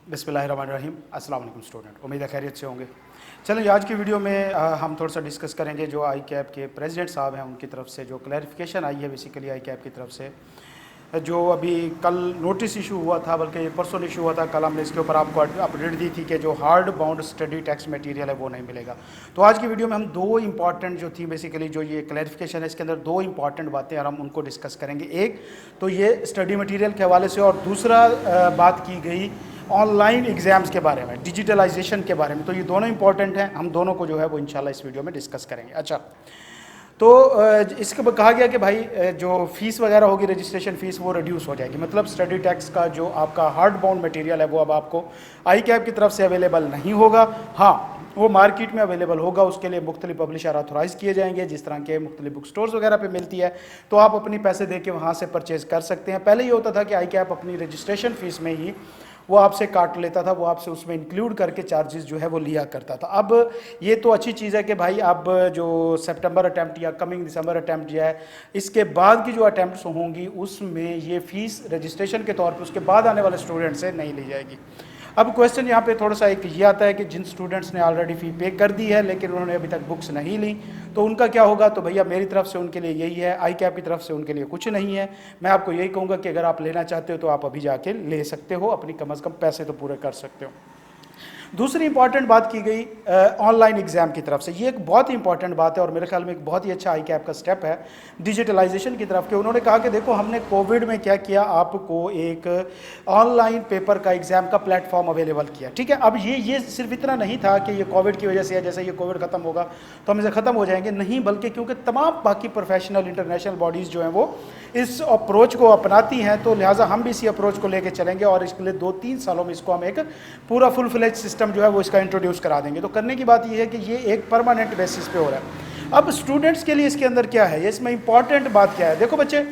बिस्मिल्लाहिर्रहमानिर्रहीम। अस्सलाम वालेकुम स्टूडेंट, उम्मीद है खैरियत से होंगे। चलिए आज की वीडियो में हम थोड़ा सा डिस्कस करेंगे जो आई कैप के प्रेसिडेंट साहब हैं उनकी तरफ से जो क्लैरिफिकेशन आई है बेसिकली आई कैप की तरफ से, जो अभी कल नोटिस इशू हुआ था, बल्कि परसों इशू हुआ था, कल हमने इसके ऊपर आपको अपडेट दी थी कि जो hard bound study text material है वो नहीं मिलेगा। तो आज की वीडियो में हम दो इंपॉर्टेंट जो थी बेसिकली जो ये क्लैरिफिकेशन है इसके अंदर दो इंपॉर्टेंट बातें और हम उनको डिस्कस करेंगे। एक तो ये स्टडी मटेरियल के हवाले से और दूसरा बात की गई ऑनलाइन एग्ज़ाम्स के बारे में, डिजिटलाइजेशन के बारे में। तो ये दोनों इंपॉर्टेंट हैं, हम दोनों को जो है वो इंशाल्लाह इस वीडियो में डिस्कस करेंगे। अच्छा, तो इसके कहा गया कि भाई जो फ़ीस वगैरह होगी रजिस्ट्रेशन फ़ीस वो रिड्यूस हो जाएगी, मतलब स्टडी टैक्स का जो आपका हार्ड बाउंड मटेरियल है वो अब आपको आई कैप की तरफ से अवेलेबल नहीं होगा। हाँ, वो मार्केट में अवेलेबल होगा, उसके लिए मुख्तलिफ पब्लिशर ऑथोराइज़ किए जाएंगे, जिस तरह के मुख्तलिफ बुक स्टोर्स वगैरह पे मिलती है, तो आप अपनी पैसे दे के वहाँ से परचेज़ कर सकते हैं। पहले ये होता था कि आई कैप अपनी रजिस्ट्रेशन फ़ीस में ही वो आपसे काट लेता था, वो आपसे उसमें इंक्लूड करके चार्जेस जो है वो लिया करता था। अब ये तो अच्छी चीज़ है कि भाई अब जो सितंबर अटैम्प्ट या कमिंग दिसंबर अटैम्प्ट जो है इसके बाद की जो अटैम्प्ट्स होंगी उसमें ये फ़ीस रजिस्ट्रेशन के तौर पे उसके बाद आने वाले स्टूडेंट से नहीं ली जाएगी। अब क्वेश्चन यहाँ पे थोड़ा सा एक ये आता है कि जिन स्टूडेंट्स ने ऑलरेडी फ़ी पे कर दी है लेकिन उन्होंने अभी तक बुक्स नहीं ली तो उनका क्या होगा। तो भैया मेरी तरफ से उनके लिए यही है, आई कैप की तरफ से उनके लिए कुछ नहीं है। मैं आपको यही कहूँगा कि अगर आप लेना चाहते हो तो आप अभी जाके ले सकते हो, अपनी कम अज़ कम पैसे तो पूरे कर सकते हो। दूसरी इंपॉर्टेंट बात की गई ऑनलाइन एग्ज़ाम की तरफ से, ये एक बहुत ही इंपॉर्टेंट बात है और मेरे ख्याल में एक बहुत ही अच्छा आई कैप का स्टेप है डिजिटलाइजेशन की तरफ के। उन्होंने कहा कि देखो हमने कोविड में क्या किया, आपको एक ऑनलाइन पेपर का एग्ज़ाम का प्लेटफॉर्म अवेलेबल किया। ठीक है, अब ये सिर्फ इतना नहीं था कि ये कोविड की वजह से है, जैसे ये कोविड ख़त्म होगा तो हम इसे ख़त्म हो जाएंगे, नहीं, बल्कि क्योंकि तमाम बाकी प्रोफेशनल इंटरनेशनल बॉडीज़ जो हैं वो इस अप्रोच को अपनाती हैं, तो लिहाजा हम भी इसी अप्रोच को लेकर चलेंगे और इसके लिए 2-3 सालों में इसको हम एक पूरा फुल फ्लेज सिस्टम जो है वो इसका इंट्रोड्यूस करा देंगे। तो करने की बात यह है कि ये एक परमानेंट बेसिस पे हो रहा है। अब स्टूडेंट्स के लिए इसके अंदर क्या है, इसमें इंपॉर्टेंट बात क्या है, देखो बच्चे,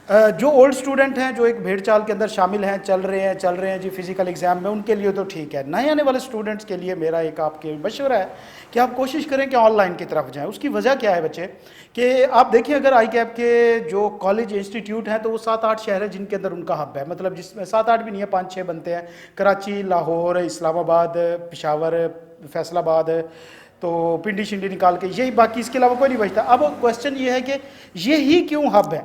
जो ओल्ड स्टूडेंट हैं जो एक भेड़ चाल के अंदर शामिल हैं, चल रहे हैं जी फिजिकल एग्जाम में, उनके लिए तो ठीक है। नए आने वाले स्टूडेंट्स के लिए मेरा एक आपके मशवरा है कि आप कोशिश करें कि ऑनलाइन की तरफ जाएं। उसकी वजह क्या है बच्चे कि आप देखिए अगर आई कैप के जो कॉलेज इंस्टीट्यूट हैं तो वो 7-8 शहर है जिनके अंदर उनका हब है, मतलब जिसमें 7-8 भी नहीं है, 5-6 बनते हैं, कराची, लाहौर, इस्लामाबाद, पेशावर, फैसलाबाद, तो पिंडी शिंडी निकाल के यही, बाकी इसके अलावा कोई नहीं बचता। अब क्वेश्चन ये है कि यही क्यों हब है,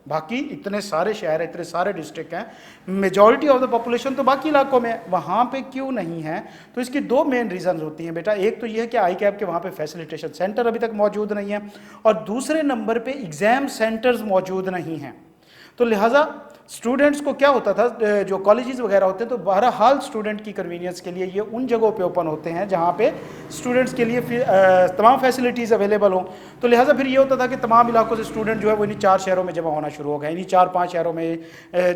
बाकी इतने सारे शहर इतने सारे डिस्ट्रिक्ट हैं, मेजॉरिटी ऑफ द पॉपुलेशन तो बाकी इलाकों में है, वहाँ पे क्यों नहीं है। तो इसकी दो मेन रीजन होती हैं बेटा। एक तो ये है कि आई कैप के वहाँ पे फैसिलिटेशन सेंटर अभी तक मौजूद नहीं है और दूसरे नंबर पे एग्ज़ाम सेंटर्स मौजूद नहीं हैं। तो लिहाजा स्टूडेंट्स को क्या होता था, जो कॉलेजेस वगैरह होते हैं तो बहरहाल स्टूडेंट की कन्वीनियंस के लिए ये उन जगहों पे ओपन होते हैं जहाँ पे स्टूडेंट्स के लिए तमाम फैसिलिटीज़ अवेलेबल हों। तो लिहाजा फिर ये होता था कि तमाम इलाकों से स्टूडेंट जो है वो इन्हीं 4 शहरों में जमा होना शुरू हो गए, इन्हीं 4-5 शहरों में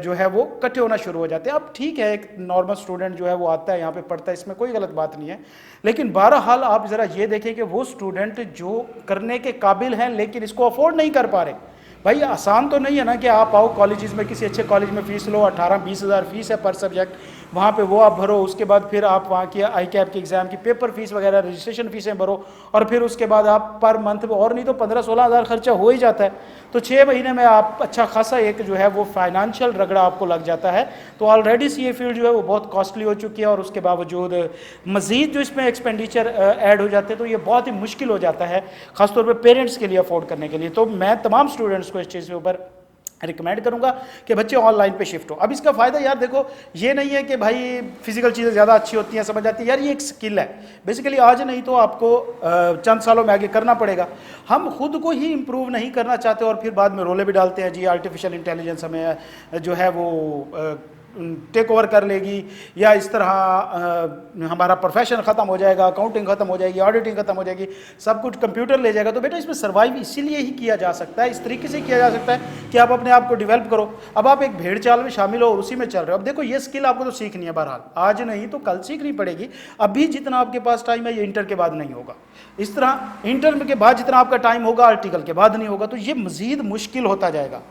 जो है वो इकट्ठे होना शुरू हो जाते हैं। अब ठीक है, एक नॉर्मल स्टूडेंट जो है वो आता है यहाँ पर पढ़ता है, इसमें कोई गलत बात नहीं है, लेकिन बहरहाल आप ज़रा ये देखें कि वो स्टूडेंट जो करने के काबिल हैं लेकिन इसको अफोर्ड नहीं कर पा रहे। भाई आसान तो नहीं है ना कि आप आओ कॉलेजेस में, किसी अच्छे कॉलेज में फ़ीस लो, 18-20 हज़ार फ़ीस है पर सब्जेक्ट, वहाँ पे वो आप भरो, उसके बाद फिर आप वहाँ की आई कैप के एग्ज़ाम की पेपर फीस वगैरह रजिस्ट्रेशन फ़ीसें भरो और फिर उसके बाद आप पर मंथ और नहीं तो 15-16 हज़ार खर्चा हो ही जाता है। तो 6 महीने में आप अच्छा खासा एक जो है वो फाइनेंशियल रगड़ा आपको लग जाता है। तो ऑलरेडी सी ए फील्ड जो है वो बहुत कॉस्टली हो चुकी है और उसके बावजूद मज़ीद जो इसमें एक्सपेंडिचर ऐड हो जाते हैं तो ये बहुत ही मुश्किल हो जाता है, ख़ासतौर पर पेरेंट्स के लिए अफोर्ड करने के लिए। तो मैं तमाम स्टूडेंट्स को इस चीज़ के ऊपर रिकमेंड करूंगा कि बच्चे ऑनलाइन पे शिफ्ट हो। अब इसका फ़ायदा यार देखो ये नहीं है कि भाई फिजिकल चीज़ें ज़्यादा अच्छी होती हैं, समझ आती है यार, ये एक स्किल है बेसिकली, आज नहीं तो आपको चंद सालों में आगे करना पड़ेगा। हम खुद को ही इम्प्रूव नहीं करना चाहते और फिर बाद में रोले भी डालते हैं जी आर्टिफिशियल इंटेलिजेंस हमें जो है वो टेक ओवर कर लेगी या इस तरह हमारा प्रोफेशन ख़त्म हो जाएगा, अकाउंटिंग ख़त्म हो जाएगी, ऑडिटिंग ख़त्म हो जाएगी, सब कुछ कंप्यूटर ले जाएगा। तो बेटा इसमें सर्वाइव इसीलिए ही किया जा सकता है, इस तरीके से किया जा सकता है कि आप अपने आप को डेवलप करो। अब आप एक भेड़ चाल में शामिल हो और उसी में चल रहे हो। अब देखो ये स्किल आपको तो सीखनी है, बहरहाल आज नहीं तो कल सीखनी पड़ेगी। अभी जितना आपके पास टाइम है ये इंटर के बाद नहीं होगा, इस तरह इंटर के बाद जितना आपका टाइम होगा आर्टिकल के बाद नहीं होगा, तो ये मज़ीद मुश्किल होता जाएगा।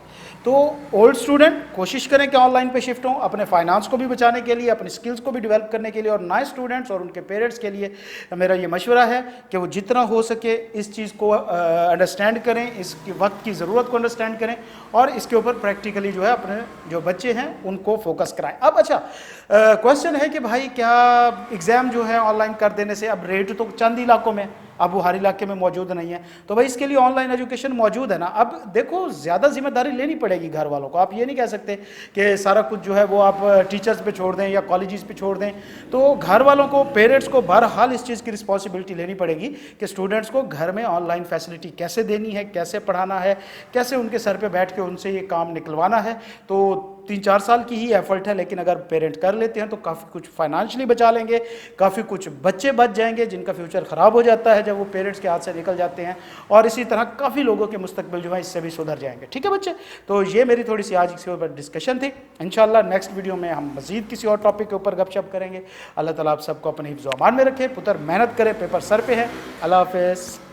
तो ओल्ड स्टूडेंट कोशिश करें कि ऑनलाइन पे शिफ्ट हों, अपने फाइनेंस को भी बचाने के लिए, अपनी स्किल्स को भी डेवलप करने के लिए। और नए स्टूडेंट्स और उनके पेरेंट्स के लिए मेरा ये मशवरा है कि वो जितना हो सके इस चीज़ को अंडरस्टैंड करें, इसके वक्त की ज़रूरत को अंडरस्टैंड करें और इसके ऊपर प्रैक्टिकली जो है अपने जो बच्चे हैं उनको फोकस कराएं। अब अच्छा क्वेश्चन है कि भाई क्या एग्ज़ाम जो है ऑनलाइन कर देने से, अब रेट तो चंद इलाकों में, अब वो हर इलाके में मौजूद नहीं है, तो भाई इसके लिए ऑनलाइन एजुकेशन मौजूद है ना। अब देखो ज़्यादा जिम्मेदारी लेनी पड़ेगी घर वालों को। आप ये नहीं कह सकते कि सारा कुछ जो है वो आप टीचर्स पे छोड़ दें या कॉलेजेस पे छोड़ दें। तो घर वालों को, पेरेंट्स को बहरहाल इस चीज़ की रिस्पॉन्सिबिलिटी लेनी पड़ेगी कि स्टूडेंट्स को घर में ऑनलाइन फैसिलिटी कैसे देनी है, कैसे पढ़ाना है, कैसे उनके सर पर बैठ के उनसे ये काम निकलवाना है। तो 3-4 साल की ही एफर्ट है, लेकिन अगर पेरेंट कर लेते हैं तो काफ़ी कुछ फाइनेंशियली बचा लेंगे, काफ़ी कुछ बच्चे बच जाएंगे जिनका फ्यूचर ख़राब हो जाता है जब वो पेरेंट्स के हाथ से निकल जाते हैं, और इसी तरह काफ़ी लोगों के मुस्तकबिल जो है इससे भी सुधर जाएंगे। ठीक है बच्चे, तो ये मेरी थोड़ी सी आज इसके ऊपर डिस्कशन थी। इंशाल्लाह नेक्स्ट वीडियो में हम मज़ीद किसी और टॉपिक के ऊपर गपशप करेंगे। अल्लाह ताला आप सबको अपने हिफ्ज़-ओ-अमान में रखे, पुत्र मेहनत करें, पेपर सर पे है। अल्लाह हाफ़िज़।